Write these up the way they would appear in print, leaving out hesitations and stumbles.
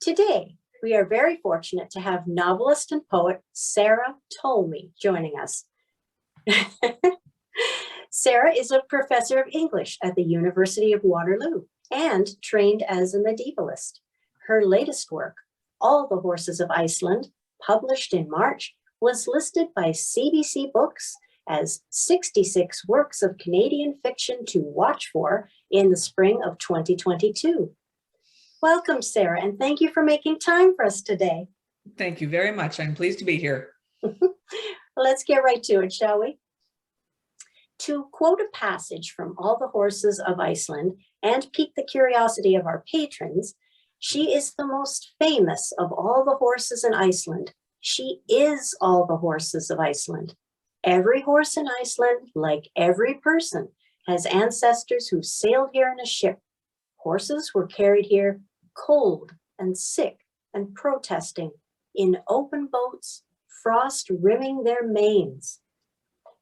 Today, we are very fortunate to have novelist and poet Sarah Tolmie joining us. Sarah is a professor of English at the University of Waterloo and trained as a medievalist. Her latest work, All the Horses of Iceland, published in March, was listed by CBC Books as 66 works of Canadian fiction to watch for in the spring of 2022. Welcome, Sarah, and thank you for making time for us today. Thank you very much. I'm pleased to be here. Let's get right to it, shall we? To quote a passage from All the Horses of Iceland and pique the curiosity of our patrons, she is the most famous of all the horses in Iceland. She is all the horses of Iceland. Every horse in Iceland, like every person, has ancestors who sailed here in a ship. Horses were carried here cold and sick and protesting in open boats, frost rimming their manes.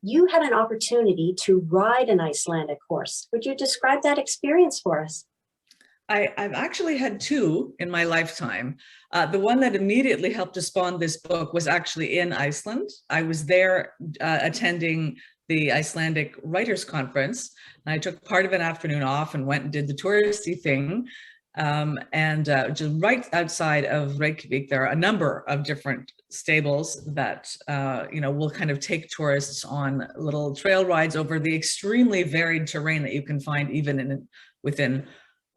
You had an opportunity to ride an Icelandic horse. Would you describe that experience for us? I've actually had two in my lifetime. The one that immediately helped to spawn this book was actually in Iceland. I was there attending the Icelandic Writers Conference. I took part of an afternoon off and went and did the touristy thing. Just right outside of Reykjavik, there are a number of different stables that will kind of take tourists on little trail rides over the extremely varied terrain that you can find even within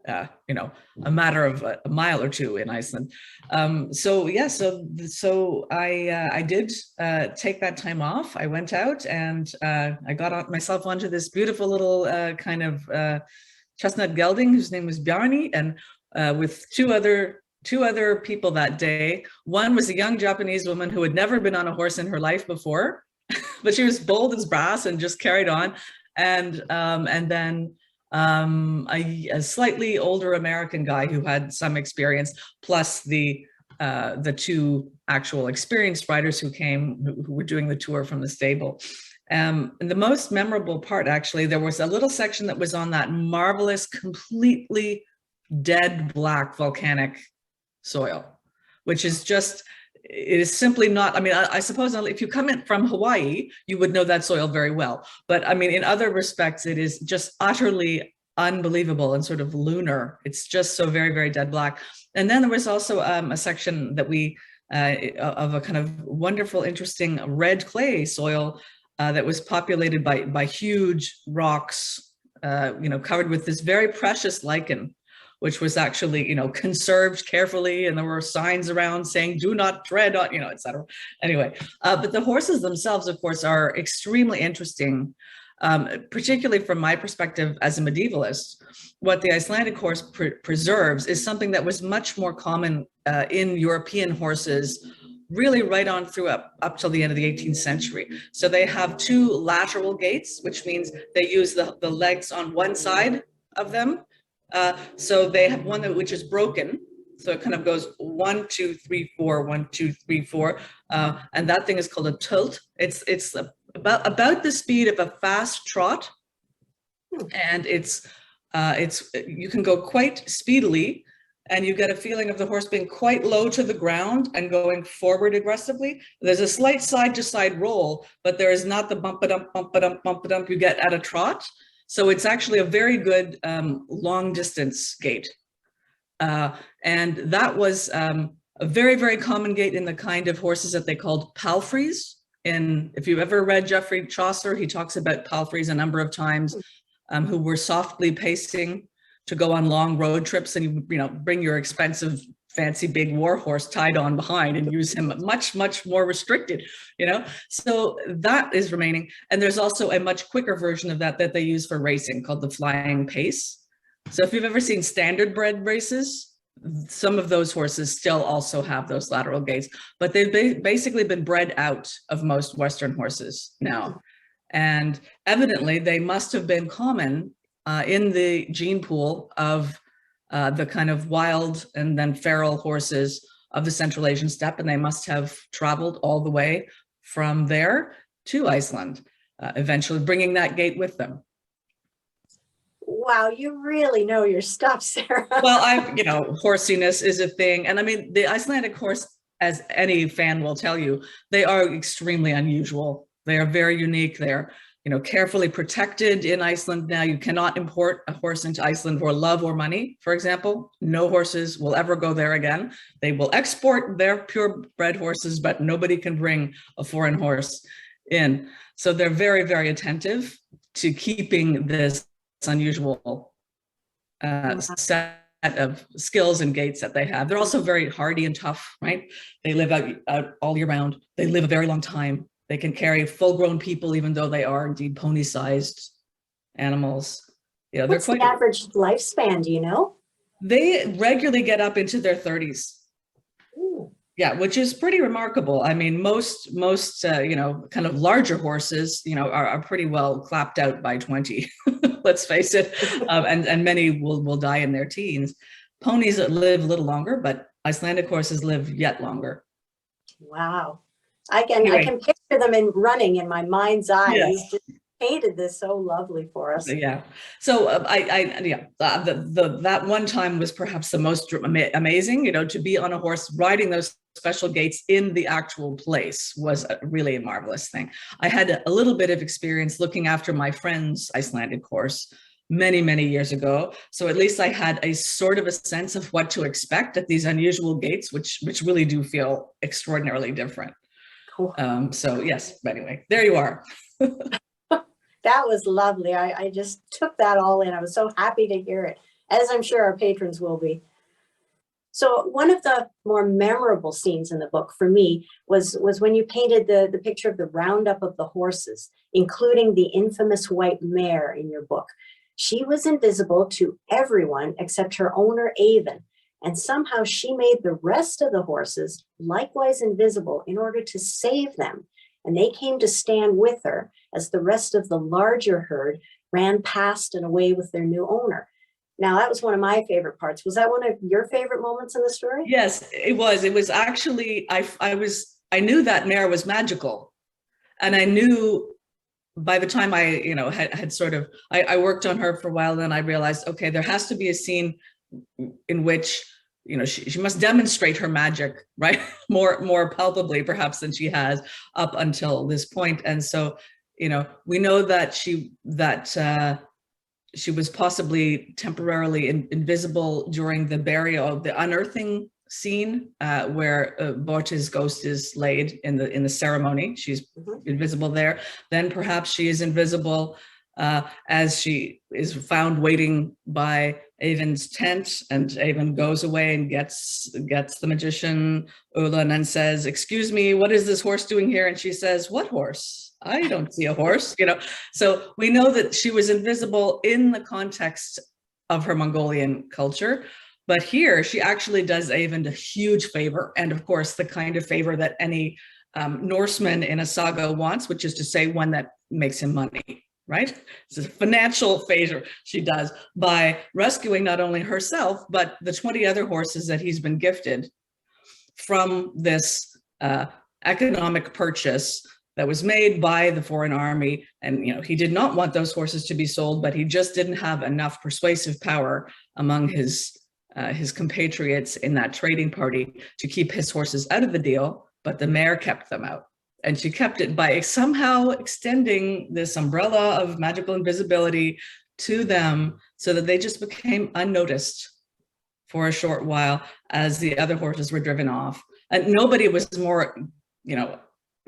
a matter of a mile or two in Iceland. So I did take that time off. I went out and I got myself onto this beautiful little chestnut gelding whose name was Bjarni, and with two other people that day. One was a young Japanese woman who had never been on a horse in her life before, but she was bold as brass and just carried on. And then a slightly older American guy who had some experience, plus the two actual experienced riders who were doing the tour from the stable. And the most memorable part, actually, there was a little section that was on that marvelous, completely dead black volcanic soil, which is just, it is simply not, I suppose if you come in from Hawaii, you would know that soil very well. But in other respects, it is just utterly unbelievable and sort of lunar. It's just so very, very dead black. And then there was also a section that of a kind of wonderful, interesting red clay soil that was populated by huge rocks, covered with this very precious lichen, which was actually, conserved carefully. And there were signs around saying, do not tread on, et cetera. Anyway, but the horses themselves, of course, are extremely interesting, particularly from my perspective as a medievalist. What the Icelandic horse preserves is something that was much more common in European horses, really right on through up till the end of the 18th century. So they have two lateral gaits, which means they use the legs on one side of them. So they have one which is broken. So it kind of goes 1, 2, 3, 4, 1, 2, 3, 4. And that thing is called a tilt. It's about the speed of a fast trot. And you can go quite speedily, and you get a feeling of the horse being quite low to the ground and going forward aggressively. There's a slight side to side roll, but there is not the bump-a-dump, bump-a-dump, bump-a-dump you get at a trot. So it's actually a very good long distance gait. And that was a very, very common gait in the kind of horses that they called palfreys. And if you've ever read Geoffrey Chaucer, he talks about palfreys a number of times, who were softly pacing to go on long road trips, and you bring your expensive, fancy big war horse tied on behind and use him much, much more restricted, So that is remaining. And there's also a much quicker version of that they use for racing called the flying pace. So if you've ever seen standard bred races, some of those horses still also have those lateral gaits, but they've basically been bred out of most Western horses now. And evidently they must have been common in the gene pool of the kind of wild and then feral horses of the Central Asian steppe, and they must have traveled all the way from there to Iceland, eventually bringing that gait with them. Wow, you really know your stuff, Sarah. Well, horsiness is a thing. And I mean, the Icelandic horse, as any fan will tell you, they are extremely unusual. They are very unique. They're, carefully protected in Iceland now. You cannot import a horse into Iceland for love or money, for example. No horses will ever go there again. They will export their purebred horses, but nobody can bring a foreign horse in. So they're very, very attentive to keeping this unusual set of skills and gaits that they have. They're also very hardy and tough, right? They live out all year round. They live a very long time. They can carry full-grown people, even though they are indeed pony-sized animals. They're What's quite. The average lifespan, do you know? They regularly get up into their 30s. Ooh. Yeah, which is pretty remarkable. I mean, most kind of larger horses, are pretty well clapped out by 20. Let's face it, and many will die in their teens. Ponies live a little longer, but Icelandic horses live yet longer. Wow. I can picture them running in my mind's eye. Yes. You've just painted this so lovely for us. Yeah. So that one time was perhaps the most amazing. To be on a horse riding those special gaits in the actual place was really a marvelous thing. I had a little bit of experience looking after my friend's Icelandic horse many, many years ago. So at least I had a sort of a sense of what to expect at these unusual gaits, which really do feel extraordinarily different. Cool. So yes, but anyway, there you are. That was lovely. I just took that all in. I was so happy to hear it, as I'm sure our patrons will be. So one of the more memorable scenes in the book for me was when you painted the picture of the roundup of the horses, including the infamous White Mare in your book. She was invisible to everyone except her owner, Avon, and somehow she made the rest of the horses likewise invisible in order to save them. And they came to stand with her as the rest of the larger herd ran past and away with their new owner. Now, that was one of my favorite parts. Was that one of your favorite moments in the story? Yes, it was. It was actually, I knew that mare was magical. And I knew by the time I, had sort of, I worked on her for a while, then I realized, okay, there has to be a scene in which, she must demonstrate her magic, right? more palpably perhaps than she has up until this point. And so, we know that she was possibly temporarily invisible during the burial, the unearthing scene where Borte's ghost is laid in the ceremony. She's invisible there. Then perhaps she is invisible as she is found waiting by Avon's tent, and Avon goes away and gets the magician Ulan and says, "Excuse me, what is this horse doing here?" And she says, "What horse? I don't see a horse." So we know that she was invisible in the context of her Mongolian culture, but here she actually does Avon a huge favor, and of course the kind of favor that any Norseman in a saga wants, which is to say one that makes him money. Right? It's a financial favor she does by rescuing not only herself, but the 20 other horses that he's been gifted from this economic purchase that was made by the foreign army. And, he did not want those horses to be sold, but he just didn't have enough persuasive power among his compatriots in that trading party to keep his horses out of the deal, but the mare kept them out. And she kept it by somehow extending this umbrella of magical invisibility to them so that they just became unnoticed for a short while as the other horses were driven off. And nobody was more,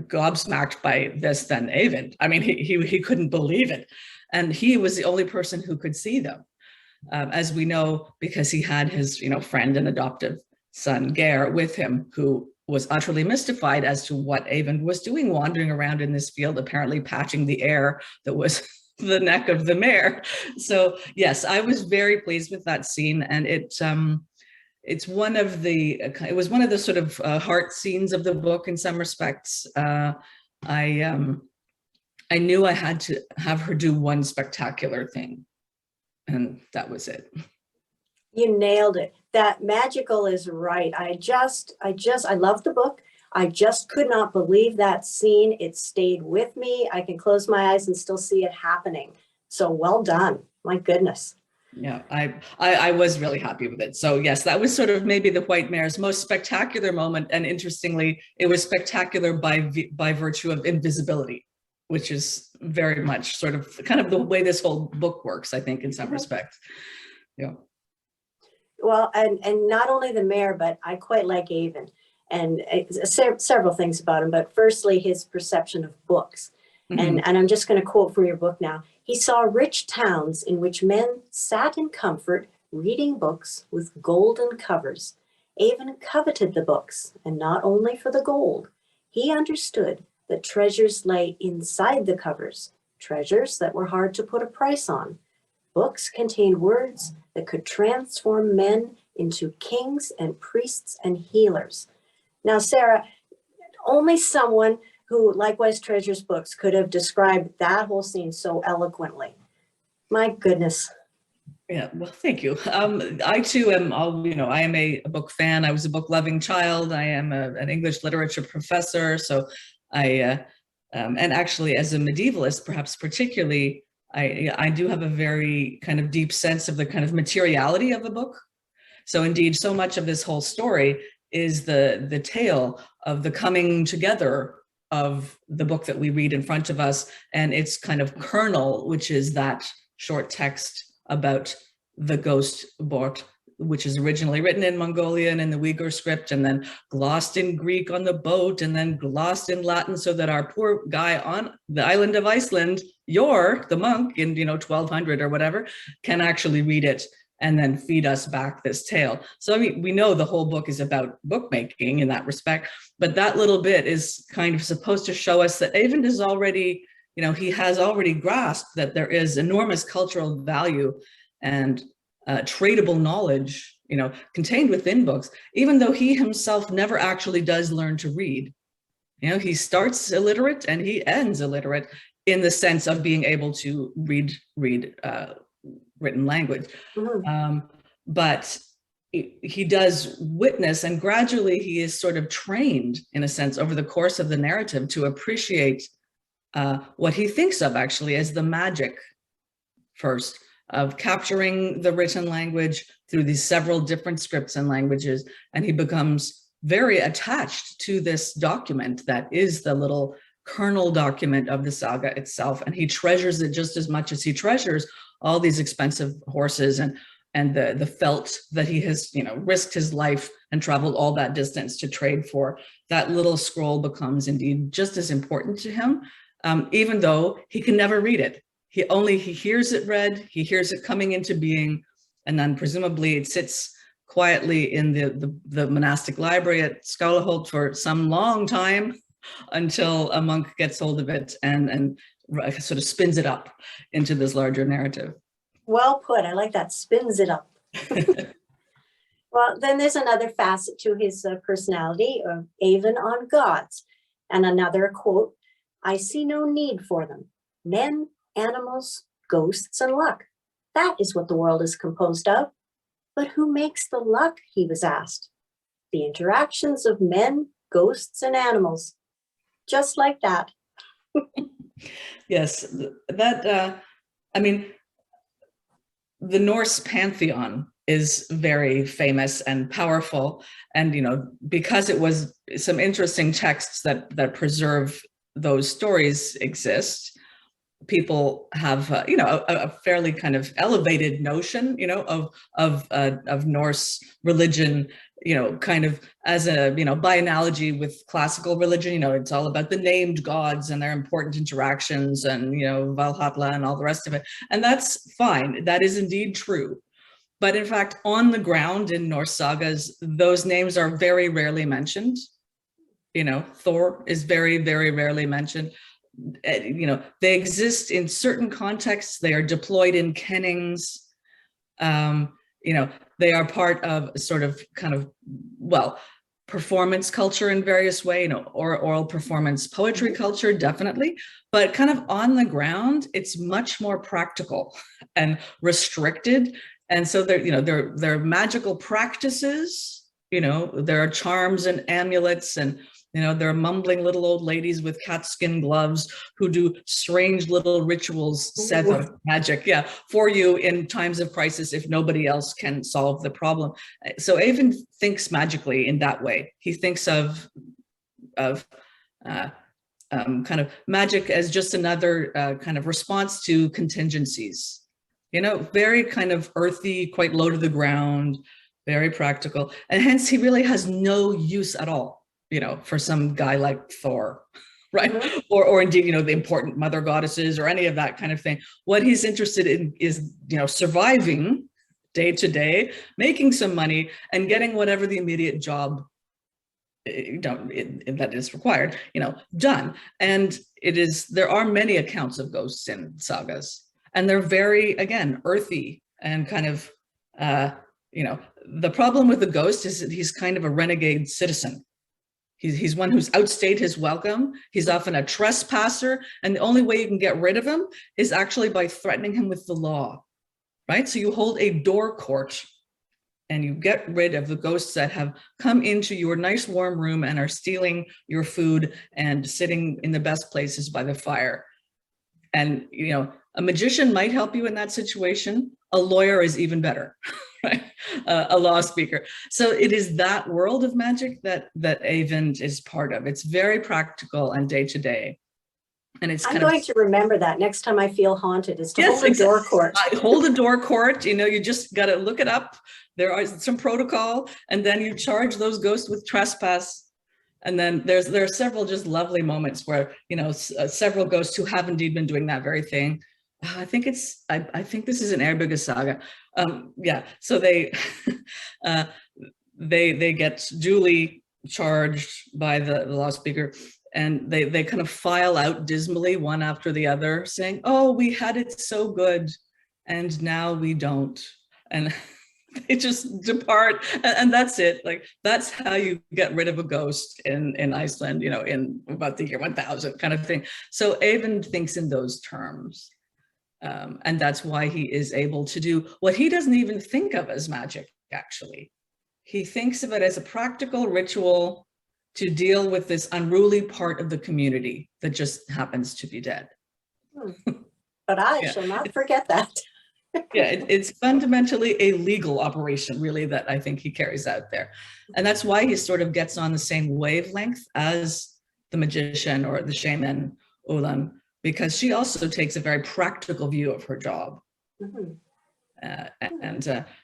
gobsmacked by this than Avon. I mean, he couldn't believe it. And he was the only person who could see them, as we know, because he had his, friend and adoptive son, Geir, with him, who was utterly mystified as to what Avon was doing, wandering around in this field, apparently patching the air that was the neck of the mare. So yes, I was very pleased with that scene, and it was one of the sort of heart scenes of the book in some respects. I knew I had to have her do one spectacular thing, and that was it. You nailed it. That magical is right. I love the book. I just could not believe that scene. It stayed with me. I can close my eyes and still see it happening. So well done. My goodness. Yeah, I was really happy with it. So yes, that was sort of maybe the White Mare's most spectacular moment. And interestingly, it was spectacular by virtue of invisibility, which is very much sort of kind of the way this whole book works, I think, in some respects. Yeah. Well, and not only the mayor, but I quite like Avon, and several things about him. But firstly, his perception of books. Mm-hmm. And I'm just going to quote from your book now. He saw rich towns in which men sat in comfort reading books with golden covers. Avon coveted the books, and not only for the gold. He understood that treasures lay inside the covers, treasures that were hard to put a price on. Books contained words that could transform men into kings and priests and healers. Now, Sarah, only someone who likewise treasures books could have described that whole scene so eloquently. My goodness. Yeah, well, thank you. I too am, I am a book fan. I was a book loving child. I am an English literature professor. So and actually as a medievalist, perhaps particularly, I do have a very kind of deep sense of the kind of materiality of a book. So indeed, so much of this whole story is the tale of the coming together of the book that we read in front of us and its kind of kernel, which is that short text about the ghost Bort, which is originally written in Mongolian in the Uyghur script and then glossed in Greek on the boat and then glossed in Latin so that our poor guy on the island of Iceland, the monk in 1200 or whatever, can actually read it and then feed us back this tale. So I mean, we know the whole book is about bookmaking in that respect, but that little bit is kind of supposed to show us that Eyvind is already, he has already grasped that there is enormous cultural value and tradable knowledge, contained within books, even though he himself never actually does learn to read. He starts illiterate and he ends illiterate in the sense of being able to read written language. Mm-hmm. But he does witness, and gradually he is sort of trained, in a sense, over the course of the narrative to appreciate what he thinks of actually as the magic, first, of capturing the written language through these several different scripts and languages. And he becomes very attached to this document that is the little kernel document of the saga itself. And he treasures it just as much as he treasures all these expensive horses and the felt that he has, risked his life and traveled all that distance to trade for. That little scroll becomes indeed just as important to him, even though he can never read it. He hears it read, he hears it coming into being, and then presumably it sits quietly in the monastic library at Skalaholt for some long time until a monk gets hold of it and sort of spins it up into this larger narrative. Well put. I like that. Spins it up. Well, then there's another facet to his personality of Eyvind on gods. And another quote, "I see no need for them. Men, animals, ghosts, and luck. That is what the world is composed of. But who makes the luck?" he was asked. "The interactions of men, ghosts, and animals." Just like that. Yes, that, the Norse pantheon is very famous and powerful. And, because it was some interesting texts that preserve those stories exist, people have, a fairly kind of elevated notion, of Norse religion, kind of as a, by analogy with classical religion, it's all about the named gods and their important interactions and, Valhalla and all the rest of it. And that's fine. That is indeed true. But in fact, on the ground in Norse sagas, those names are very rarely mentioned. Thor is very, very rarely mentioned. They exist in certain contexts. They are deployed in kennings. They are part of sort of kind of, performance culture in various ways, or oral performance poetry culture, definitely. But kind of on the ground, it's much more practical and restricted. And so they're magical practices, there are charms and amulets and You know, there are mumbling little old ladies with catskin gloves who do strange little rituals, set of magic, yeah, for you in times of crisis if nobody else can solve the problem. So Avon thinks magically in that way. He thinks of kind of magic as just another kind of response to contingencies. You know, very kind of earthy, quite low to the ground, very practical, and hence he really has no use at all, you know, for some guy like Thor, right? Mm-hmm. Or indeed, you know, the important mother goddesses or any of that kind of thing. What he's interested in is, you know, surviving day to day, making some money, and getting whatever the immediate job that is required, you know, done. And there are many accounts of ghosts in sagas, and they're very, again, earthy and kind of, you know, the problem with the ghost is that he's kind of a renegade citizen. He's one who's outstayed his welcome. He's often a trespasser, and the only way you can get rid of him is actually by threatening him with the law, right? So you hold a door court and you get rid of the ghosts that have come into your nice warm room and are stealing your food and sitting in the best places by the fire. And, you know, a magician might help you in that situation. A lawyer is even better, right? A law speaker. So it is that world of magic that Avon is part of. It's very practical and day to day. And it's I'm going to remember that next time I feel haunted, is to hold a door court. Hold a door court. You know, you just got to look it up. There are some protocol, and then you charge those ghosts with trespass. And then there are several just lovely moments where, you know, several ghosts who have indeed been doing that very thing. I think this is an Erbygge saga. Yeah, so they they get duly charged by the law speaker, and they kind of file out dismally one after the other, saying, "Oh, we had it so good, and now we don't," and they just depart, and that's it. Like, that's how you get rid of a ghost in Iceland, you know, in about the year 1000 kind of thing. So Avon thinks in those terms. And that's why he is able to do what he doesn't even think of as magic, actually. He thinks of it as a practical ritual to deal with this unruly part of the community that just happens to be dead. But I shall not forget that. Yeah, it's fundamentally a legal operation, really, that I think he carries out there. And that's why he sort of gets on the same wavelength as the magician or the shaman, Ulan, because she also takes a very practical view of her job. Mm-hmm.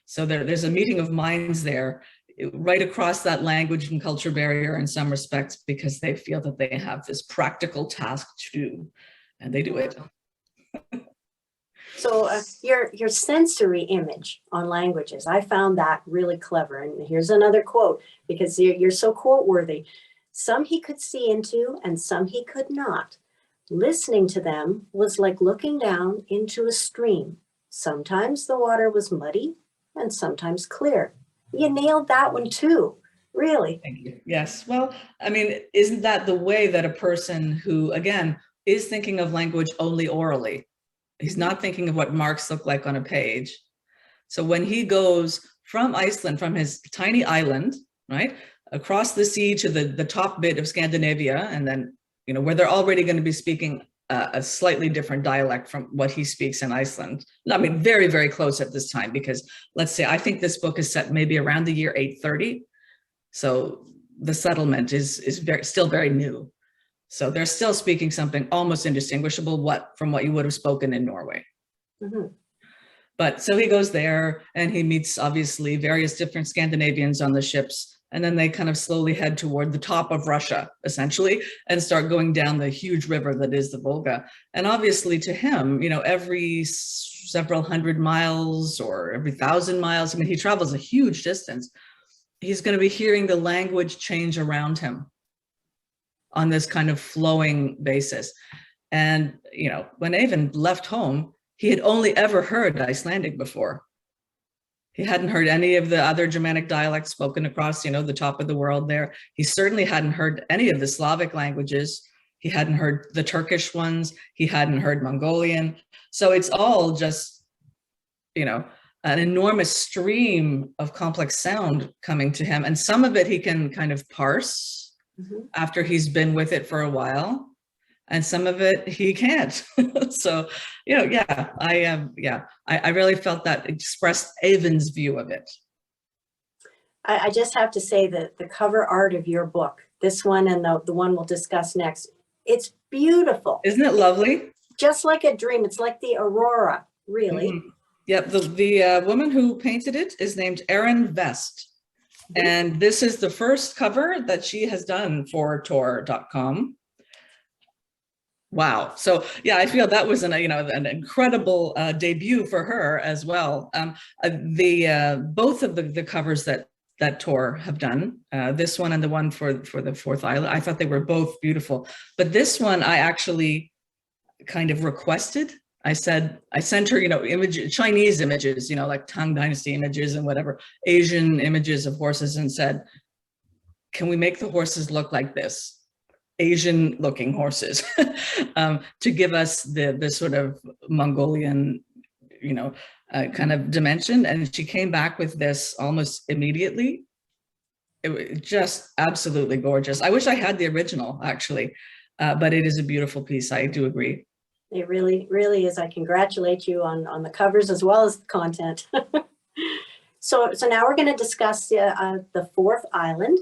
So there's a meeting of minds there, right across that language and culture barrier in some respects, because they feel that they have this practical task to do, and they do it. So your sensory image on languages, I found that really clever. And here's another quote, because you're so quote worthy. Some he could see into and some he could not. Listening to them was like looking down into a stream. Sometimes the water was muddy and sometimes clear. You nailed that one too, really. Thank you. Yes. Well, I mean, isn't that the way that a person who, again, is thinking of language only orally? He's not thinking of what marks look like on a page. So when he goes from Iceland, from his tiny island, right, across the sea to the top bit of Scandinavia, and then, you know, where they're already going to be speaking a slightly different dialect from what he speaks in Iceland. I mean, very, very close at this time, because let's say, I think this book is set maybe around the year 830. So the settlement is still very new. So they're still speaking something almost indistinguishable from what you would have spoken in Norway. Mm-hmm. But so he goes there and he meets obviously various different Scandinavians on the ships. And then they kind of slowly head toward the top of Russia, essentially, and start going down the huge river that is the Volga. And obviously to him, you know, every several hundred miles or every 1,000 miles, I mean, he travels a huge distance, he's going to be hearing the language change around him on this kind of flowing basis. And, you know, when Avon left home, he had only ever heard Icelandic before. He hadn't heard any of the other Germanic dialects spoken across, you know, the top of the world there. He certainly hadn't heard any of the Slavic languages. He hadn't heard the Turkish ones. He hadn't heard Mongolian. So it's all just, you know, an enormous stream of complex sound coming to him. And some of it he can kind of parse, after he's been with it for a while, and some of it he can't. So, yeah, I really felt that expressed Avon's view of it. I just have to say that the cover art of your book, this one and the one we'll discuss next, it's beautiful. Isn't it lovely? Just like a dream. It's like the aurora, really. Mm-hmm. Yep, the woman who painted it is named Erin Vest. And this is the first cover that she has done for Tordotom. Wow. So yeah, I feel that was an incredible debut for her as well. Both of the covers that Tor have done, this one and the one for the Fourth Island, I thought they were both beautiful. But this one I actually kind of requested. I sent her, Chinese images, like Tang Dynasty images and whatever, Asian images of horses, and said, can we make the horses look like this? Asian looking horses, to give us the sort of Mongolian, kind of dimension. And she came back with this almost immediately. It was just absolutely gorgeous. I wish I had the original, actually, but it is a beautiful piece. I do agree. It really, really is. I congratulate you on the covers as well as the content. So now we're going to discuss the Fourth Island.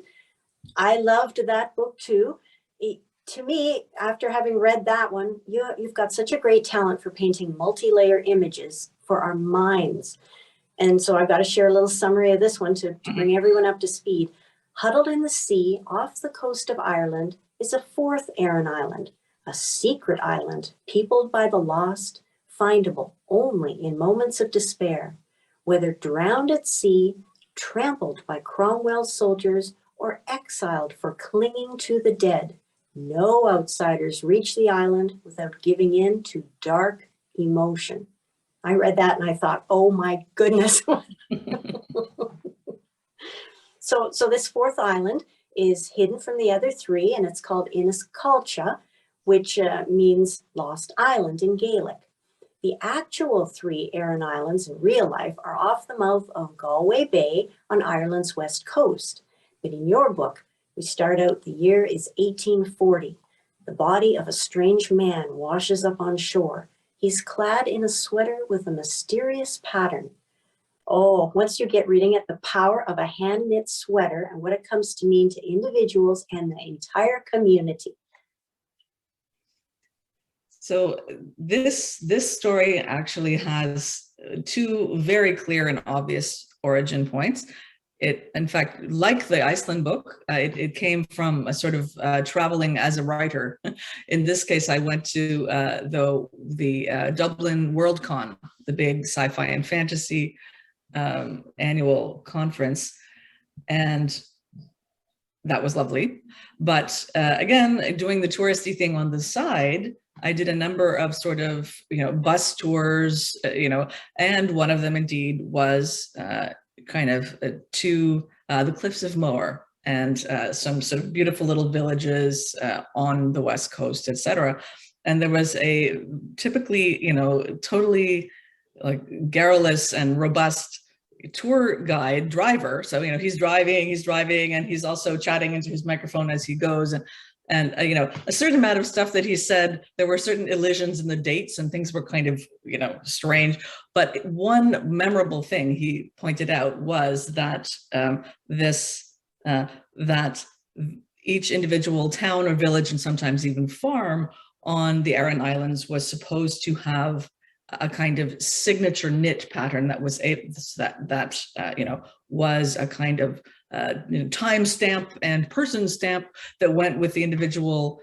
I loved that book too. To me, after having read that one, you've got such a great talent for painting multi-layer images for our minds. And so I've got to share a little summary of this one to bring everyone up to speed. Huddled in the sea off the coast of Ireland is a fourth Aran island, a secret island peopled by the lost, findable only in moments of despair, whether drowned at sea, trampled by Cromwell's soldiers, or exiled for clinging to the dead. No outsiders reach the island without giving in to dark emotion. I read that and I thought, oh my goodness. So this fourth island is hidden from the other three, and it's called Iniscalcha, which means lost island in Gaelic. The actual three Aran Islands in real life are off the mouth of Galway Bay on Ireland's west coast. But in your book, we start out, the year is 1840. The body of a strange man washes up on shore. He's clad in a sweater with a mysterious pattern. Oh, once you get reading it, the power of a hand-knit sweater and what it comes to mean to individuals and the entire community. So this story actually has two very clear and obvious origin points. It, in fact, like the Iceland book, it came from a sort of traveling as a writer. In this case, I went to the Dublin Worldcon, the big sci-fi and fantasy annual conference, and that was lovely. But again, doing the touristy thing on the side, I did a number of sort of, bus tours, and one of them indeed was kind of to the Cliffs of Moher and some sort of beautiful little villages on the West Coast, etc. And there was a typically, totally like garrulous and robust tour guide driver. So, he's driving, and he's also chatting into his microphone as he goes. And a certain amount of stuff that he said, there were certain elisions in the dates and things were kind of, strange. But one memorable thing he pointed out was that that each individual town or village, and sometimes even farm on the Aran Islands, was supposed to have a kind of signature knit pattern that was was a kind of time stamp and person stamp that went with the individual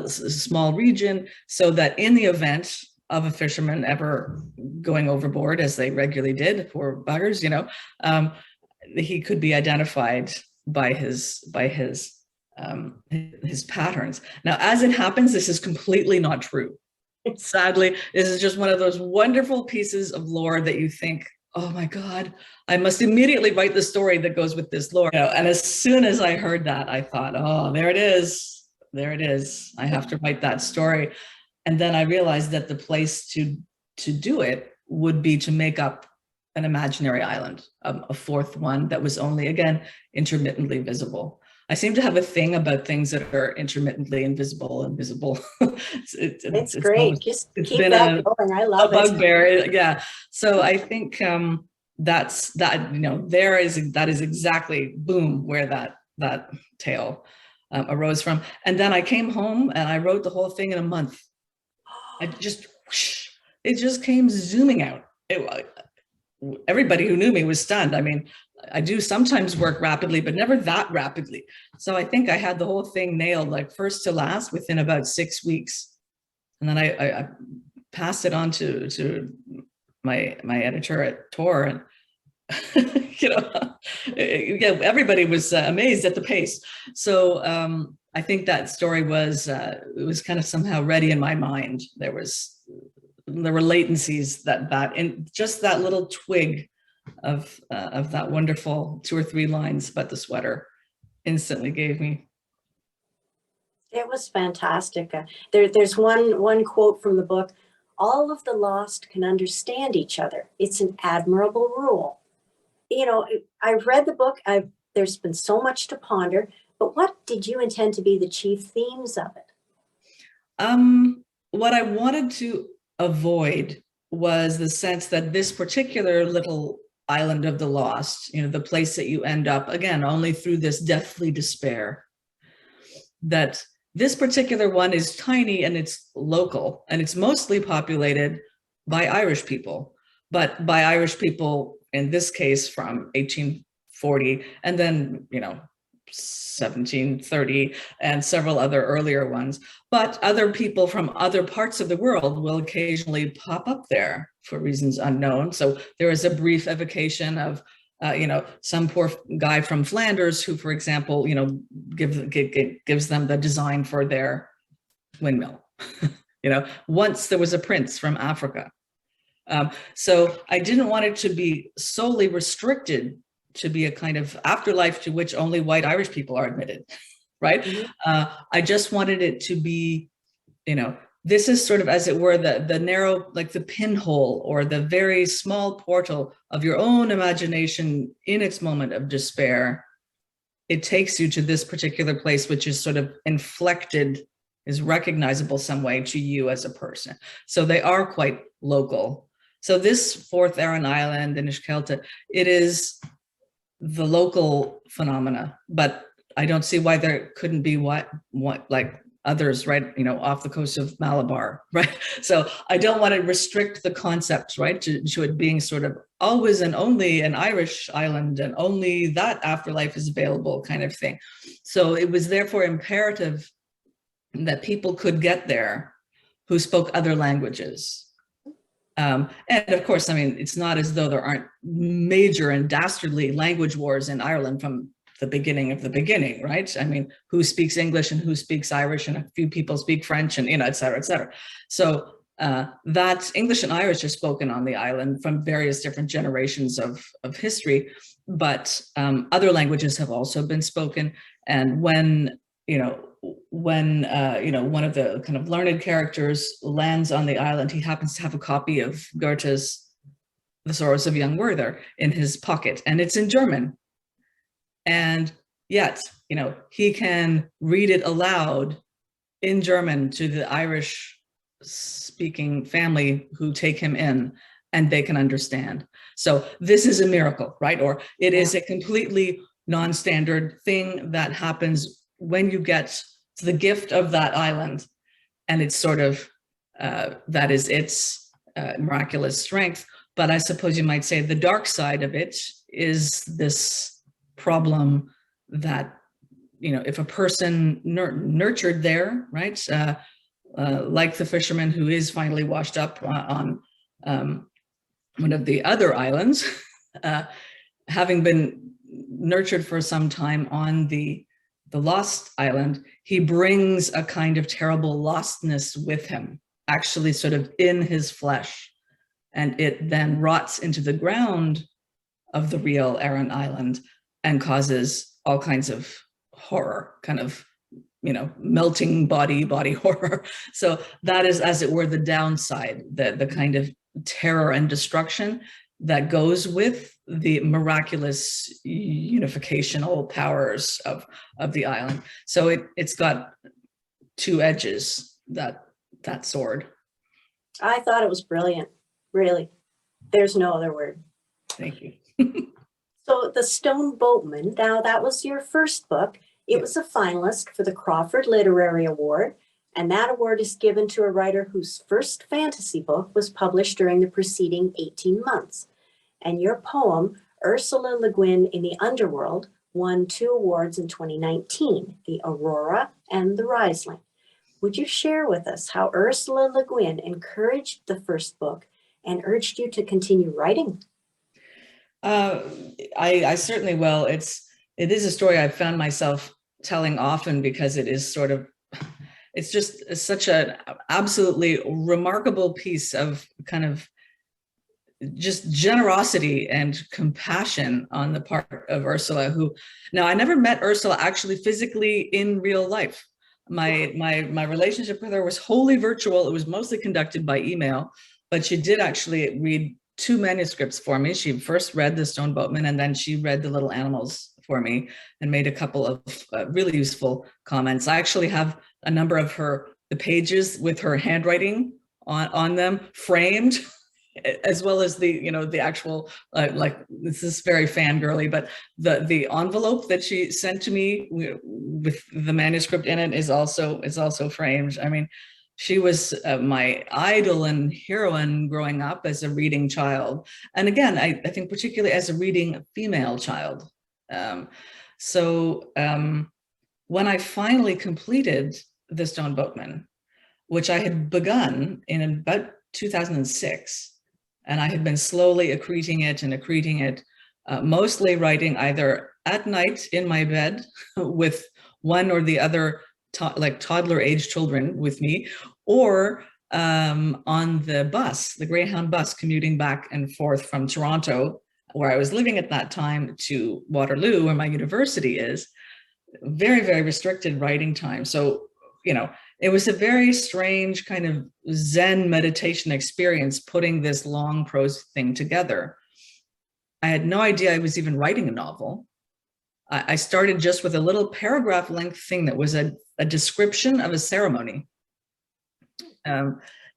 small region, so that in the event of a fisherman ever going overboard, as they regularly did, poor buggers, he could be identified by his patterns. Now, as it happens, this is completely not true. Sadly, this is just one of those wonderful pieces of lore that you think, oh my God, I must immediately write the story that goes with this lore. And as soon as I heard that, I thought, oh, there it is. There it is. I have to write that story. And then I realized that the place to do it would be to make up an imaginary island, a fourth one that was only, again, intermittently visible. I seem to have a thing about things that are intermittently invisible and visible. It's great. Just it's keep been that going. I a love it. bugbear. Yeah. So I think that's that, that is exactly boom where that tale arose from. And then I came home and I wrote the whole thing in a month. It just came zooming out. Everybody who knew me was stunned. I mean, I do sometimes work rapidly, but never that rapidly. So I think I had the whole thing nailed, like first to last, within about 6 weeks. And then I passed it on to my editor at Tor, and yeah, everybody was amazed at the pace. So I think that story was it was kind of somehow ready in my mind. There were latencies that in just that little twig of that wonderful 2 or 3 lines about the sweater instantly gave me. It was fantastic. There's one quote from the book: "All of the lost can understand each other. It's an admirable rule." I've read the book. There's been so much to ponder, but what did you intend to be the chief themes of it? What I wanted to avoid was the sense that this particular little island of the lost, the place that you end up, again, only through this deathly despair, that this particular one is tiny and it's local and it's mostly populated by Irish people, but by Irish people, in this case, from 1840 and then, 1730 and several other earlier ones. But other people from other parts of the world will occasionally pop up there for reasons unknown. So there is a brief evocation of some poor guy from Flanders who, for example, gives them the design for their windmill. Once there was a prince from Africa. So I didn't want it to be solely restricted to be a kind of afterlife to which only white Irish people are admitted, right? Mm-hmm. I just wanted it to be, this is sort of, as it were, the narrow, like the pinhole or the very small portal of your own imagination in its moment of despair. It takes you to this particular place, which is sort of inflected, is recognizable some way to you as a person. So they are quite local. So this fourth Aran Island in Ishkelta, it is the local phenomena, but I don't see why there couldn't be what like others, right? Off the coast of Malabar, right? So I don't want to restrict the concept, right, to it being sort of always and only an Irish island and only that afterlife is available kind of thing. So it was therefore imperative that people could get there who spoke other languages. And of course, I mean, it's not as though there aren't major and dastardly language wars in Ireland from the beginning of the beginning, right? I mean, who speaks English and who speaks Irish, and a few people speak French, and et cetera, et cetera. So that English and Irish are spoken on the island from various different generations of history, but other languages have also been spoken. And when one of the kind of learned characters lands on the island, he happens to have a copy of Goethe's The Sorrows of Young Werther in his pocket, and it's in German. And yet, he can read it aloud in German to the Irish speaking family who take him in, and they can understand. So this is a miracle, right? Or it is a completely non-standard thing that happens when you get to the gift of that island, and it's sort of, that is its miraculous strength. But I suppose you might say the dark side of it is this problem that, if a person nurtured there, right, like the fisherman who is finally washed up on one of the other islands, having been nurtured for some time on the lost island, he brings a kind of terrible lostness with him, actually sort of in his flesh. And it then rots into the ground of the real Aran Island and causes all kinds of horror, kind of, melting body horror. So that is, as it were, the downside, the kind of terror and destruction. that goes with the miraculous unificational powers of the island. So it's got two edges, that sword. I thought it was brilliant, really. There's no other word. Thank you. So the Stone Boatmen, now that was your first book. It was a finalist for the Crawford Literary Award, and that award is given to a writer whose first fantasy book was published during the preceding 18 months. And your poem, Ursula Le Guin in the Underworld, won 2 awards in 2019, the Aurora and the Riesling. Would you share with us how Ursula Le Guin encouraged the first book and urged you to continue writing? I certainly will. It is a story I've found myself telling often, because it is sort of, it's just such an absolutely remarkable piece of kind of just generosity and compassion on the part of Ursula, who, now I never met Ursula actually physically in real life. My relationship with her was wholly virtual. It was mostly conducted by email, but she did actually read 2 manuscripts for me. She first read the Stone Boatmen, and then she read the Little Animals for me and made a couple of really useful comments. I actually have a number of the pages with her handwriting on them framed, as well as the actual, like, this is very fangirly, but the envelope that she sent to me with the manuscript in it is also framed. I mean, she was my idol and heroine growing up as a reading child. And again, I think particularly as a reading female child. When I finally completed the Stone Boatmen, which I had begun in about 2006, and I had been slowly accreting it, mostly writing either at night in my bed with one or the other toddler age children with me, or on the bus, the Greyhound bus, commuting back and forth from Toronto, where I was living at that time, to Waterloo, where my university is. Very, very restricted writing time. So, it was a very strange kind of Zen meditation experience putting this long prose thing together. I had no idea I was even writing a novel. I started just with a little paragraph length thing that was a description of a ceremony,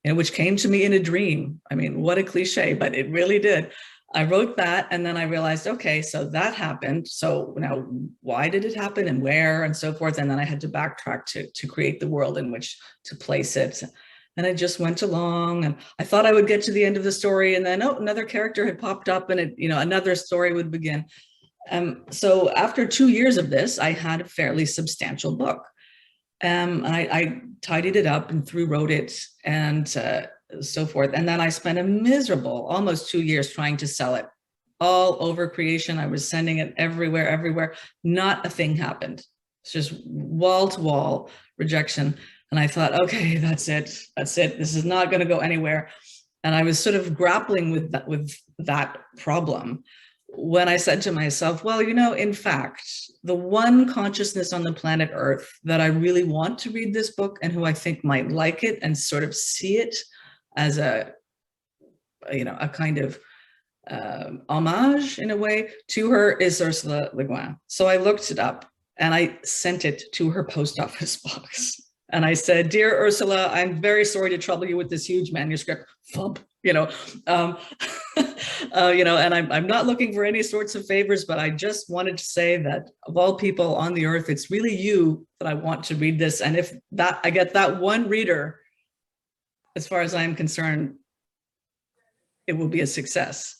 which came to me in a dream. I mean, what a cliche, but it really did. I wrote that, and then I realized, okay, so that happened. So now, why did it happen, and where, and so forth? And then I had to backtrack to create the world in which to place it. And I just went along, and I thought I would get to the end of the story, and then, another character had popped up, and another story would begin. So after 2 years of this, I had a fairly substantial book. And I tidied it up and wrote it, and so forth. And then I spent a miserable almost 2 years trying to sell it all over creation. I was sending it everywhere. Not a thing happened. It's just wall to wall rejection. And I thought, okay, that's it. This is not going to go anywhere. And I was sort of grappling with that problem when I said to myself, well, in fact, the one consciousness on the planet Earth that I really want to read this book, and who I think might like it and sort of see it as a kind of homage in a way to her, is Ursula Le Guin. So I looked it up, and I sent it to her post office box. And I said, "Dear Ursula, I'm very sorry to trouble you with this huge manuscript." Thump, and I'm not looking for any sorts of favors, but I just wanted to say that of all people on the earth, it's really you that I want to read this. And if I get that one reader, as far as I'm concerned, it will be a success.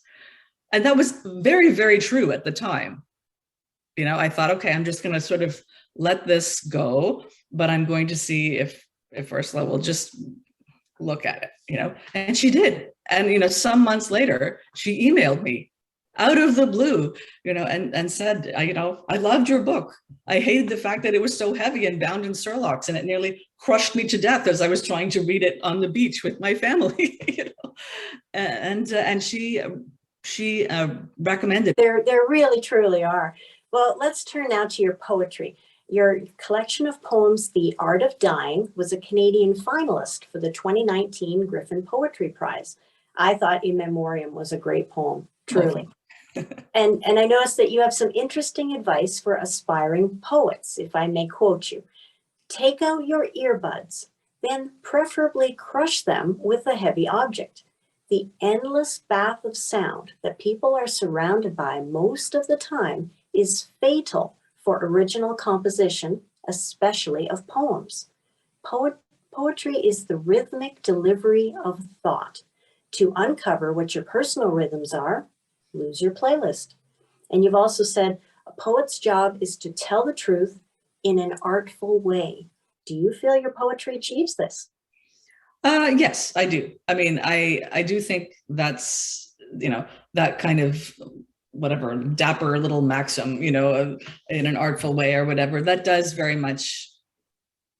And that was very, very true at the time. I thought, okay, I'm just going to sort of let this go, but I'm going to see if Ursula will just look at it, and she did. And, some months later, she emailed me out of the blue, and said, I loved your book. I hated the fact that it was so heavy and bound in surlocks, and it nearly crushed me to death as I was trying to read it on the beach with my family, and she recommended. There really truly are. Well, let's turn now to your poetry. Your collection of poems, The Art of Dying, was a Canadian finalist for the 2019 Griffin Poetry Prize. I thought In Memoriam was a great poem, truly. Oh. And I noticed that you have some interesting advice for aspiring poets, if I may quote you. Take out your earbuds, then preferably crush them with a heavy object. The endless bath of sound that people are surrounded by most of the time is fatal for original composition, especially of poems. Poetry is the rhythmic delivery of thought. To uncover what your personal rhythms are, lose your playlist. And you've also said a poet's job is to tell the truth in an artful way. Do you feel your poetry achieves this? Yes, I do. I mean, I do think that's, that kind of whatever dapper little maxim, in an artful way or whatever, that does very much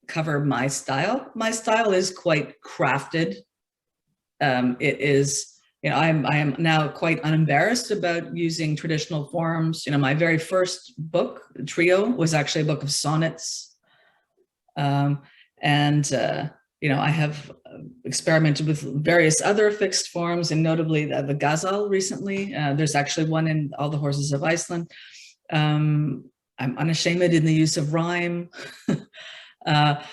cover my style. My style is quite crafted. It is, I am now quite unembarrassed about using traditional forms. My very first book, Trio, was actually a book of sonnets. I have experimented with various other fixed forms, and notably the ghazal recently. There's actually one in All the Horses of Iceland. I'm unashamed in the use of rhyme. But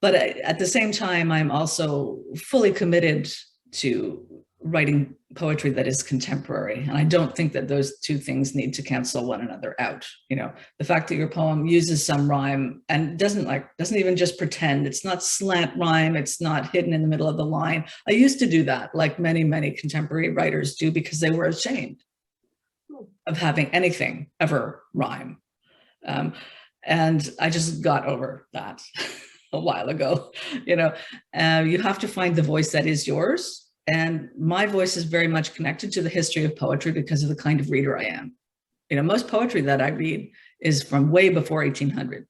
at the same time, I'm also fully committed to writing poetry that is contemporary. And I don't think that those two things need to cancel one another out. The fact that your poem uses some rhyme and doesn't even just pretend, it's not slant rhyme, it's not hidden in the middle of the line. I used to do that, like many, many contemporary writers do, because they were ashamed of having anything ever rhyme. And I just got over that a while ago. You have to find the voice that is yours. And my voice is very much connected to the history of poetry because of the kind of reader I am. Most poetry that I read is from way before 1800.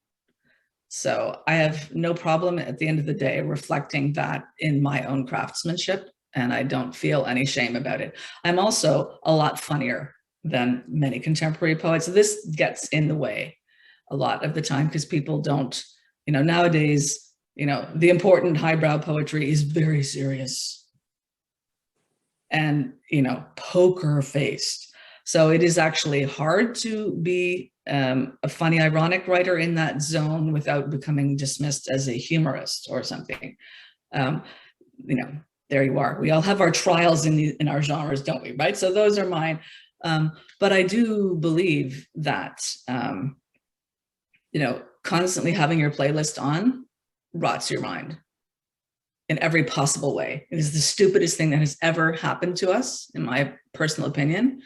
So I have no problem at the end of the day reflecting that in my own craftsmanship, and I don't feel any shame about it. I'm also a lot funnier than many contemporary poets. So this gets in the way a lot of the time because people don't, nowadays, the important highbrow poetry is very serious and, poker faced. So it is actually hard to be a funny, ironic writer in that zone without becoming dismissed as a humorist or something. There you are. We all have our trials in our genres, don't we? Right. So those are mine. But I do believe that, constantly having your playlist on rots your mind in every possible way. It is the stupidest thing that has ever happened to us, in my personal opinion.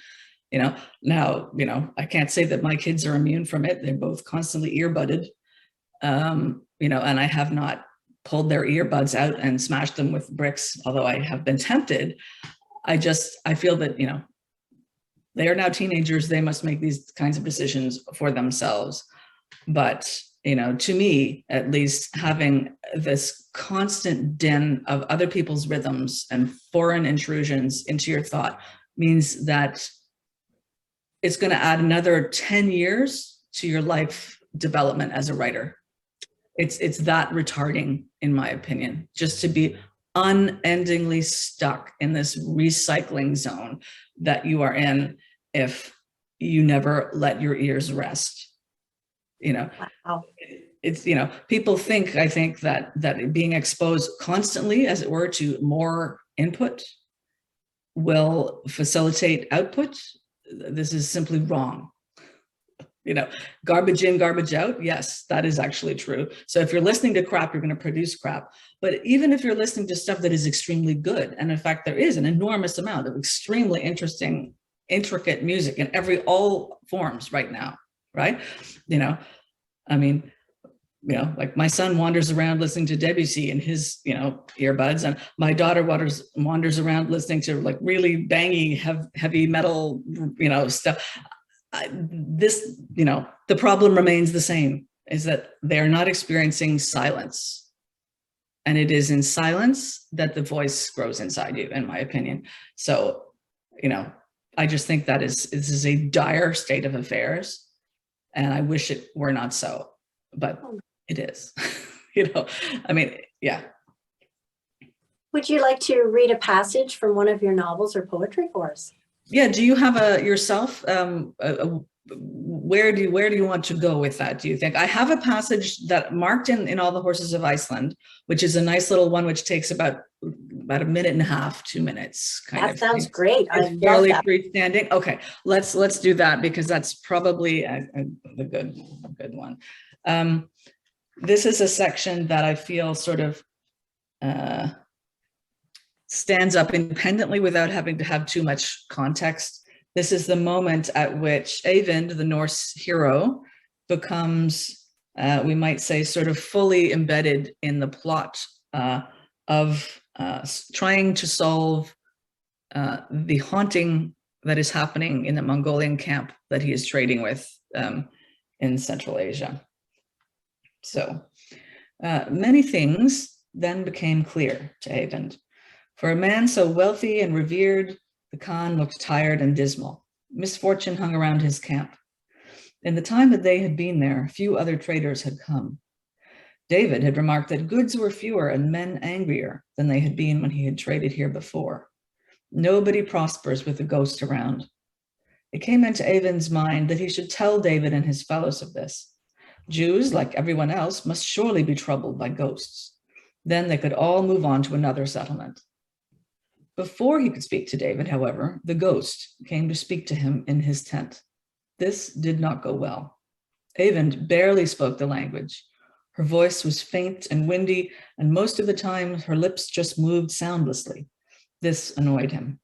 Now, I can't say that my kids are immune from it. They're both constantly earbudded, and I have not pulled their earbuds out and smashed them with bricks, although I have been tempted. I feel that, they are now teenagers. They must make these kinds of decisions for themselves. But, to me, at least, having this constant din of other people's rhythms and foreign intrusions into your thought means that it's going to add another 10 years to your life development as a writer. It's that retarding, in my opinion, just to be unendingly stuck in this recycling zone that you are in if you never let your ears rest. Wow. It's, people think, I think that being exposed constantly, as it were, to more input will facilitate output. This is simply wrong. Garbage in, garbage out. Yes, that is actually true. So if you're listening to crap, you're going to produce crap. But even if you're listening to stuff that is extremely good, and in fact, there is an enormous amount of extremely interesting, intricate music in all forms right now, right? Like my son wanders around listening to Debussy in his, earbuds, and my daughter wanders around listening to like really bangy, heavy metal, stuff. The problem remains the same, is that they're not experiencing silence. And it is in silence that the voice grows inside you, in my opinion. So, I just think this is a dire state of affairs. And I wish it were not so, but it is. Yeah. Would you like to read a passage from one of your novels or poetry for us? Yeah, do you have yourself, where do you want to go with that, do you think? I have a passage that marked in all the Horses of Iceland, which is a nice little one, which takes about a minute and a half, 2 minutes kind That of sounds thing. great. I It's love fairly that. freestanding. Okay, let's do that, because that's probably a good one. This is a section that I feel sort of stands up independently without having to have too much context. This is the moment at which Eyvind, the Norse hero, becomes, we might say, sort of fully embedded in the plot of trying to solve the haunting that is happening in the Mongolian camp that he is trading with in Central Asia. So many things then became clear to Eyvind. For a man so wealthy and revered, the Khan looked tired and dismal. Misfortune hung around his camp. In the time that they had been there, few other traders had come. David had remarked that goods were fewer and men angrier than they had been when he had traded here before. Nobody prospers with a ghost around. It came into Eyvind's mind that he should tell David and his fellows of this. Jews, like everyone else, must surely be troubled by ghosts. Then they could all move on to another settlement. Before he could speak to David, however, the ghost came to speak to him in his tent. This did not go well. Eyvind barely spoke the language. Her voice was faint and windy, and most of the time her lips just moved soundlessly. This annoyed him.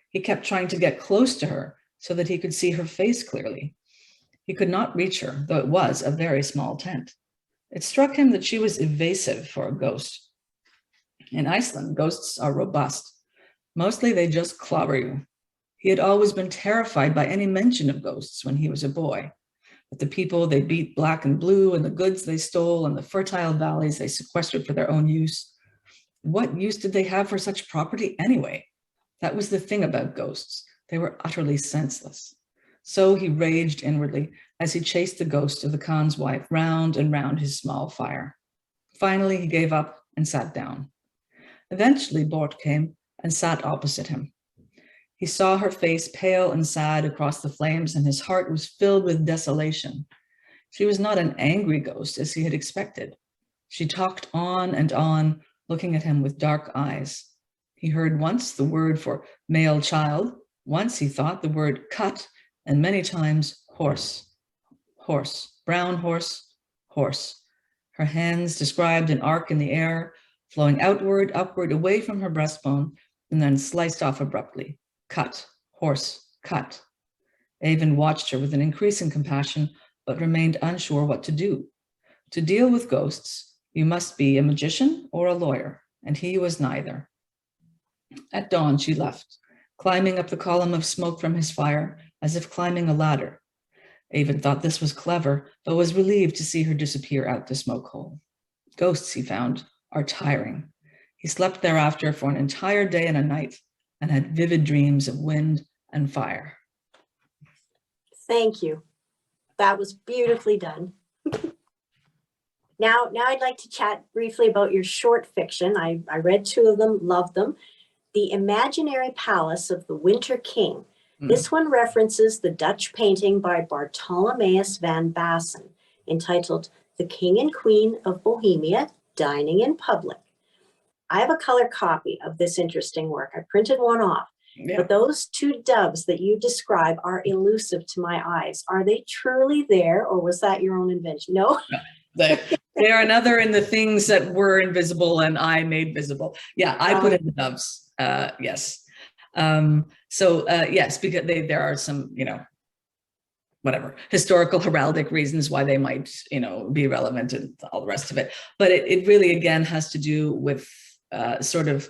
He kept trying to get close to her so that he could see her face clearly. He could not reach her, though it was a very small tent. It struck him that she was evasive for a ghost. In Iceland, ghosts are robust. Mostly they just clobber you. He had always been terrified by any mention of ghosts when he was a boy. But the people they beat black and blue, and the goods they stole, and the fertile valleys they sequestered for their own use. What use did they have for such property anyway? That was the thing about ghosts. They were utterly senseless. So he raged inwardly as he chased the ghost of the Khan's wife round and round his small fire. Finally, he gave up and sat down. Eventually, Bort came and sat opposite him. He saw her face pale and sad across the flames, and his heart was filled with desolation. She was not an angry ghost as he had expected. She talked on and on, looking at him with dark eyes. He heard once the word for male child, once he thought the word cut, and many times horse, horse, brown horse, horse. Her hands described an arc in the air, flowing outward, upward, away from her breastbone, and then sliced off abruptly. Cut, horse, cut. Eyvind watched her with an increasing compassion, but remained unsure what to do. To deal with ghosts, you must be a magician or a lawyer, and he was neither. At dawn, she left, climbing up the column of smoke from his fire, as if climbing a ladder. Eyvind thought this was clever, but was relieved to see her disappear out the smoke hole. Ghosts, he found, are tiring. He slept thereafter for an entire day and a night, and had vivid dreams of wind and fire. Thank you. That was beautifully done. Now I'd like to chat briefly about your short fiction. I read 2 of them, loved them. The Imaginary Palace of the Winter King. This one references the Dutch painting by Bartolomeus van Bassen, entitled The King and Queen of Bohemia Dining in Public. I have a color copy of this interesting work. I printed one off. Yeah. But those 2 doves that you describe are elusive to my eyes. Are they truly there, or was that your own invention? No? They are another in the things that were invisible and I made visible. Yeah, I put in the doves. Yes. Yes, because there are some, whatever, historical heraldic reasons why they might, be relevant and all the rest of it. But it really, again, has to do with the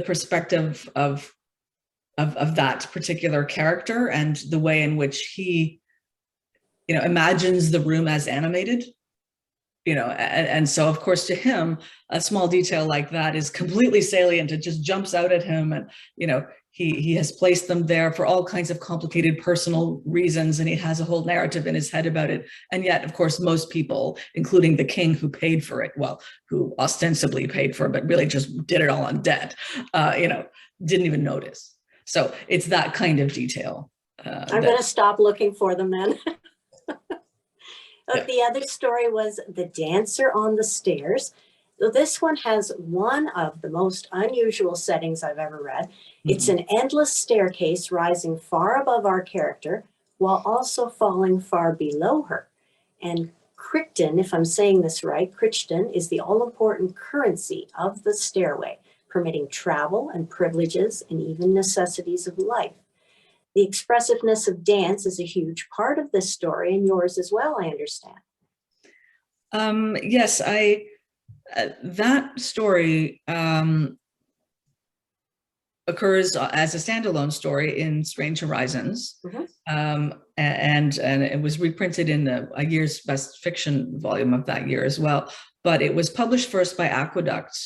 perspective of that particular character and the way in which he, imagines the room as animated, and so of course to him, a small detail like that is completely salient. It just jumps out at him, and, he has placed them there for all kinds of complicated personal reasons, and he has a whole narrative in his head about it. And yet, of course, most people, including the king who paid for it, well, who ostensibly paid for it, but really just did it all on debt, didn't even notice. So it's that kind of detail. I'm going to stop looking for them then. Yeah. The other story was The Dancer on the Stairs. This one has one of the most unusual settings I've ever read. It's an endless staircase rising far above our character while also falling far below her. And Crichton, if I'm saying this right, Crichton is the all-important currency of the stairway, permitting travel and privileges and even necessities of life. The expressiveness of dance is a huge part of this story, and yours as well, I understand. Yes, that story occurs as a standalone story in Strange Horizons, and it was reprinted in a year's best fiction volume of that year as well. But it was published first by Aqueduct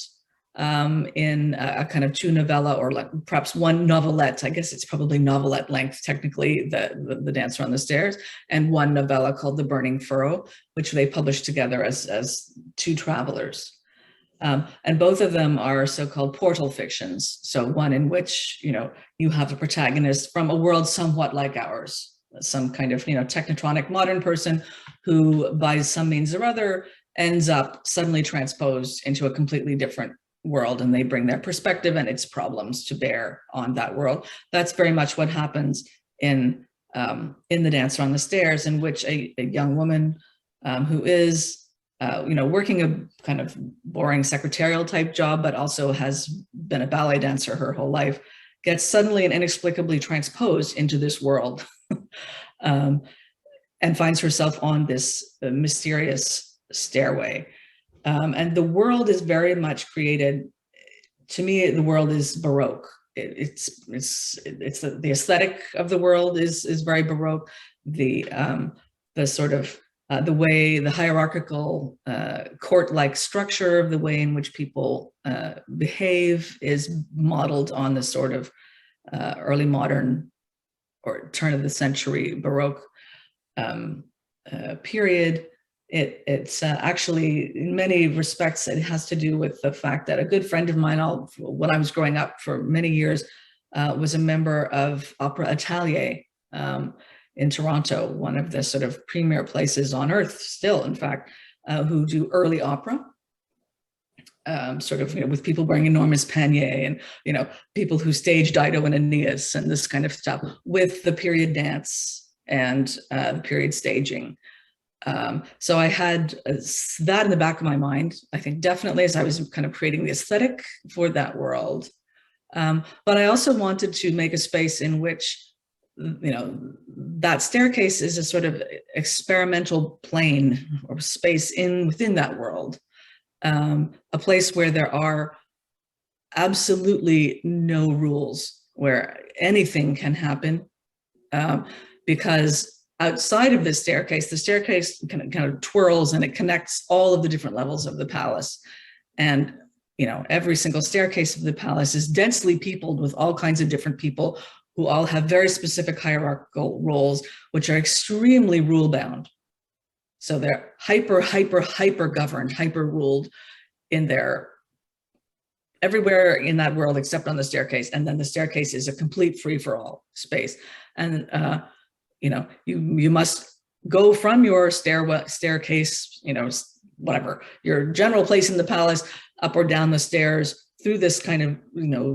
in a kind of 2 novella, or like perhaps 1 novelette. I guess it's probably novelette length, technically, the Dancer on the Stairs, and 1 novella called The Burning Furrow, which they published together as 2 travelers. And both of them are so-called portal fictions. So one in which, you have a protagonist from a world somewhat like ours, some kind of, technotronic modern person who, by some means or other, ends up suddenly transposed into a completely different world, and they bring their perspective and its problems to bear on that world. That's very much what happens in The Dancer on the Stairs, in which a young woman who is working a kind of boring secretarial type job, but also has been a ballet dancer her whole life, gets suddenly and inexplicably transposed into this world and finds herself on this mysterious stairway. And the world is very much created, to me, the world is Baroque. It's the aesthetic of the world is very Baroque. The sort of the way the hierarchical court-like structure of the way in which people behave is modeled on the sort of early modern or turn of the century Baroque period. It's actually, in many respects, it has to do with the fact that a good friend of mine, when I was growing up for many years, was a member of Opera Atelier in Toronto, one of the sort of premier places on earth still, in fact, who do early opera, with people wearing enormous panier and, people who stage Dido and Aeneas and this kind of stuff with the period dance and the period staging. So I had that in the back of my mind, I think definitely, as I was kind of creating the aesthetic for that world. But I also wanted to make a space in which, that staircase is a sort of experimental plane or space within that world, a place where there are absolutely no rules, where anything can happen, because outside of the staircase kind of twirls and it connects all of the different levels of the palace. And, every single staircase of the palace is densely peopled with all kinds of different people who all have very specific hierarchical roles, which are extremely rule bound. So they're hyper governed, hyper ruled in everywhere in that world except on the staircase. And then the staircase is a complete free-for-all space. And, you must go from your staircase, whatever, your general place in the palace, up or down the stairs, through this kind of,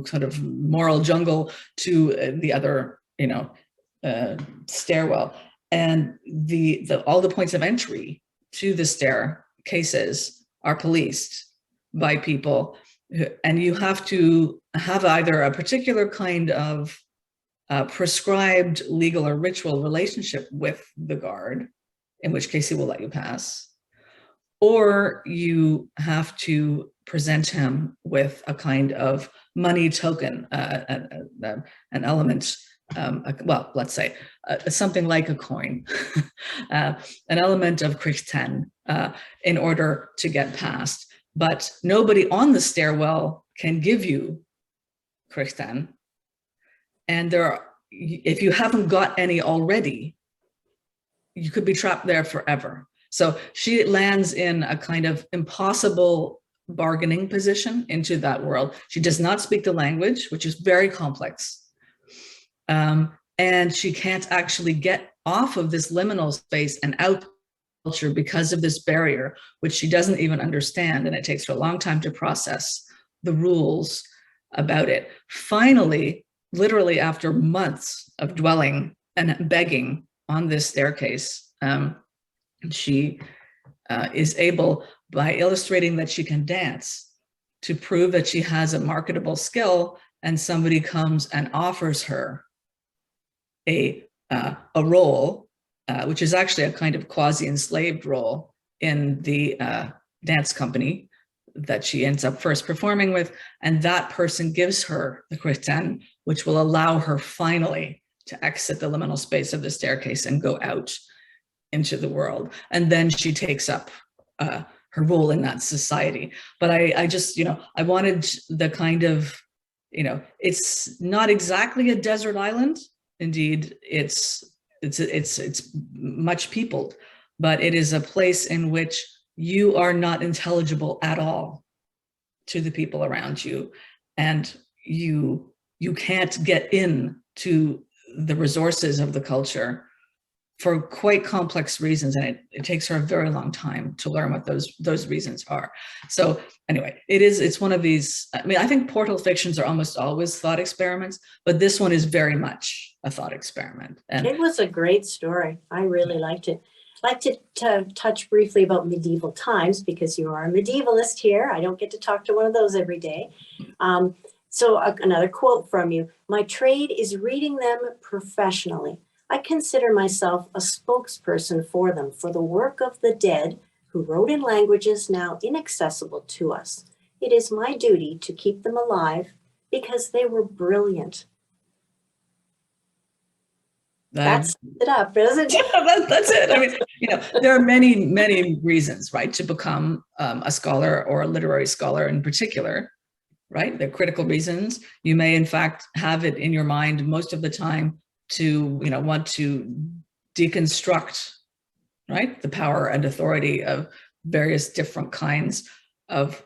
sort of moral jungle to the other, stairwell. And all the points of entry to the staircases are policed by people, and you have to have either a particular kind of prescribed legal or ritual relationship with the guard, in which case he will let you pass, or you have to present him with a kind of money token, an element, let's say something like a coin, an element of krichten, in order to get past. But nobody on the stairwell can give you krichten. And if you haven't got any already, you could be trapped there forever. So she lands in a kind of impossible bargaining position into that world. She does not speak the language, which is very complex. And she can't actually get off of this liminal space and out culture because of this barrier, which she doesn't even understand. And it takes her a long time to process the rules about it. Finally, literally after months of dwelling and begging on this staircase, she is able, by illustrating that she can dance, to prove that she has a marketable skill, and somebody comes and offers her a role, which is actually a kind of quasi-enslaved role in the dance company that she ends up first performing with. And that person gives her the Kriten, which will allow her finally to exit the liminal space of the staircase and go out into the world. And then she takes up her role in that society. But I just, I wanted the kind of, it's not exactly a desert island. Indeed, it's much peopled, but it is a place in which you are not intelligible at all to the people around you, and you can't get in to the resources of the culture for quite complex reasons, and it takes her a very long time to learn what those reasons are. So anyway, it's one of these, I think portal fictions are almost always thought experiments, but this one is very much a thought experiment. And it was a great story. I really liked it. I'd like to touch briefly about medieval times, because you are a medievalist here. I don't get to talk to one of those every day. So another quote from you: "My trade is reading them professionally. I consider myself a spokesperson for them, for the work of the dead who wrote in languages now inaccessible to us. It is my duty to keep them alive because they were brilliant." That's it up, isn't it? Yeah, that's it. I mean, there are many, many reasons, right, to become a scholar, or a literary scholar in particular, right? They're critical reasons. You may, in fact, have it in your mind most of the time to, want to deconstruct, right, the power and authority of various different kinds of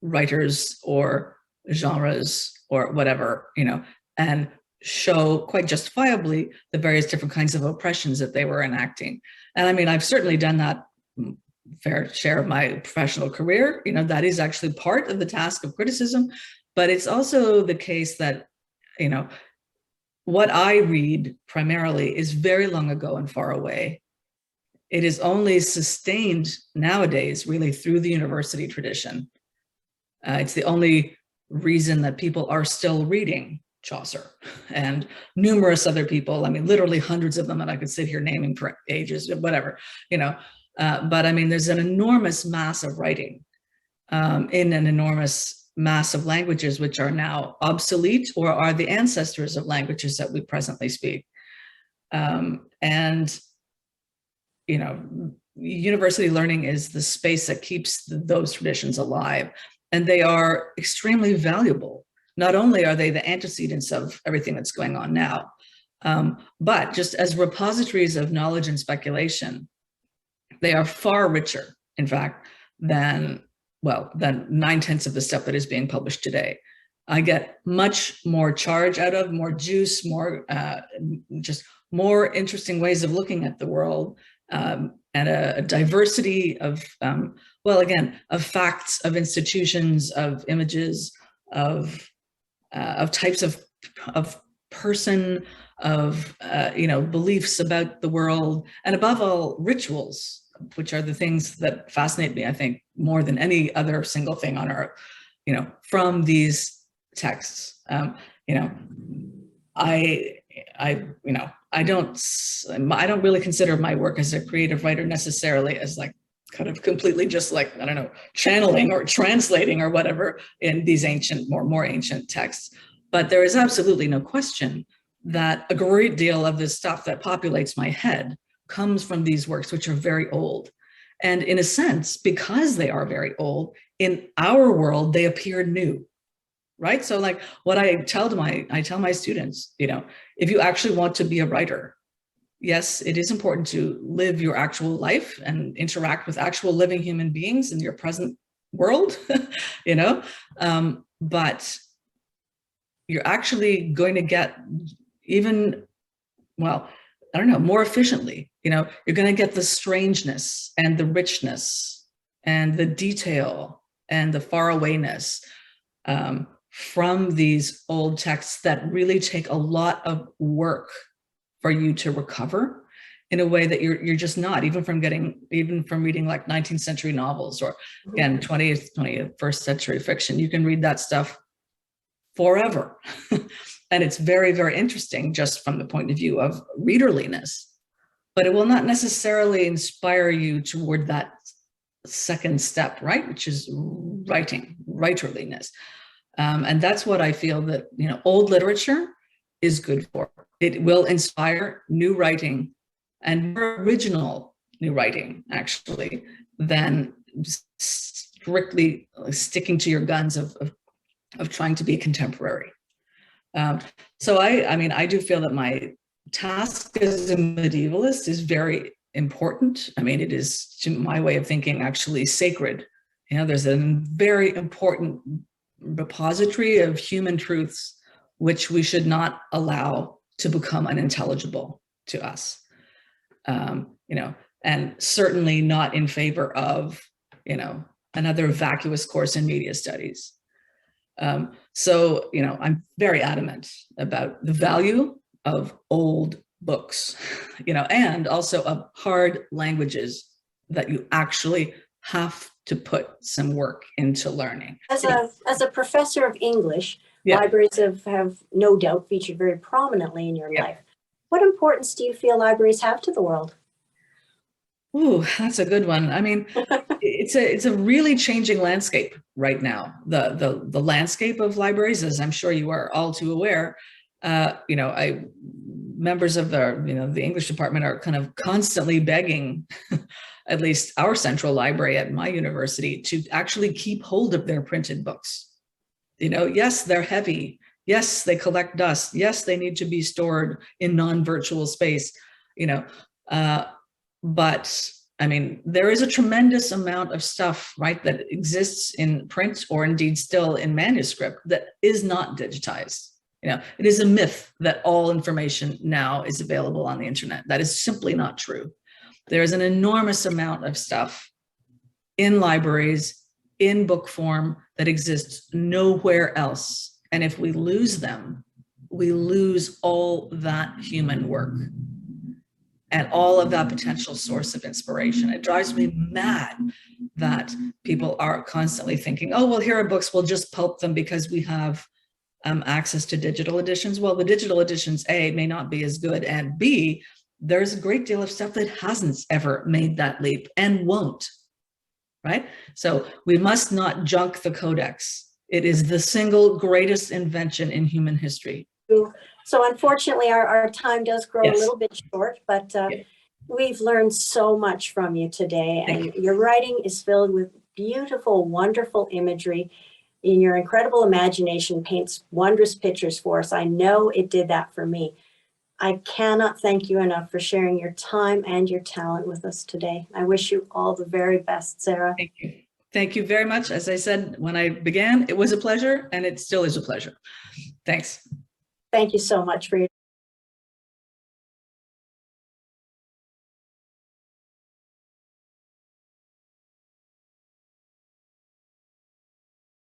writers or genres or whatever, and show quite justifiably the various different kinds of oppressions that they were enacting. And I mean, I've certainly done that fair share of my professional career. That is actually part of the task of criticism, but it's also the case that, what I read primarily is very long ago and far away. It is only sustained nowadays really through the university tradition. It's the only reason that people are still reading Chaucer and numerous other people. I mean, literally hundreds of them that I could sit here naming for ages, whatever, but I mean, there's an enormous mass of writing in an enormous mass of languages which are now obsolete or are the ancestors of languages that we presently speak. And, university learning is the space that keeps those traditions alive, and they are extremely valuable. Not only are they the antecedents of everything that's going on now, but just as repositories of knowledge and speculation, they are far richer, in fact, than 9/10 of the stuff that is being published today. I get much more charge out of, more juice, more just more interesting ways of looking at the world, and a diversity of, of facts, of institutions, of images, of types of person, of beliefs about the world, and above all, rituals, which are the things that fascinate me, I think, more than any other single thing on earth, from these texts. I don't really consider my work as a creative writer necessarily as like kind of completely just like, I don't know, channeling or translating or whatever in these ancient, more ancient texts. But there is absolutely no question that a great deal of this stuff that populates my head comes from these works, which are very old. And in a sense, because they are very old, in our world, they appear new. right? So like what I tell my students, you know, if you actually want to be a writer, yes, it is important to live your actual life and interact with actual living human beings in your present world, you know, but you're actually going to get even, well, I don't know, more efficiently, you know, you're going to get the strangeness and the richness and the detail and the farawayness from these old texts that really take a lot of work for you to recover in a way that you're just not, even from reading like 19th century novels, or again, 20th, 21st century fiction. You can read that stuff forever. And it's very, very interesting just from the point of view of readerliness, but it will not necessarily inspire you toward that second step, right? Which is writerliness. And that's what I feel that, you know, old literature is good for. It will inspire new writing and more original new writing, actually, than strictly sticking to your guns of trying to be contemporary. So I mean, I do feel that my task as a medievalist is very important. I mean, it is, to my way of thinking, actually sacred. You know, there's a very important repository of human truths which we should not allow to become unintelligible to us. You know, and certainly not in favor of, you know, another vacuous course in media studies. So, you know, I'm very adamant about the value of old books, you know, and also of hard languages that you actually have to put some work into learning. As a professor of English, yeah. Libraries have no doubt featured very prominently in your Yeah. life. What importance do you feel libraries have to the world? Ooh, that's a good one. I mean, it's a really changing landscape right now. The landscape of libraries, as I'm sure you are all too aware, you know, members of the English department are kind of constantly begging, at least our central library at my university, to actually keep hold of their printed books. You know, yes, they're heavy. Yes, they collect dust. Yes, they need to be stored in non-virtual space, you know, but I mean, there is a tremendous amount of stuff, right, that exists in print or indeed still in manuscript that is not digitized. You know, it is a myth that all information now is available on the internet. That is simply not true. There is an enormous amount of stuff in libraries, in book form, that exists nowhere else. And if we lose them, we lose all that human work and all of that potential source of inspiration. It drives me mad that people are constantly thinking, oh, well, here are books, we'll just pulp them because we have access to digital editions. Well, the digital editions, A, may not be as good, and B, there's a great deal of stuff that hasn't ever made that leap and won't, right? So we must not junk the codex. It is the single greatest invention in human history. So unfortunately, our time does grow a little bit short, but we've learned so much from you today. And your writing is filled with beautiful, wonderful imagery. And your incredible imagination paints wondrous pictures for us. I know it did that for me. I cannot thank you enough for sharing your time and your talent with us today. I wish you all the very best, Sarah. Thank you. Thank you very much. As I said when I began, it was a pleasure, and it still is a pleasure. Thanks. Thank you so much for your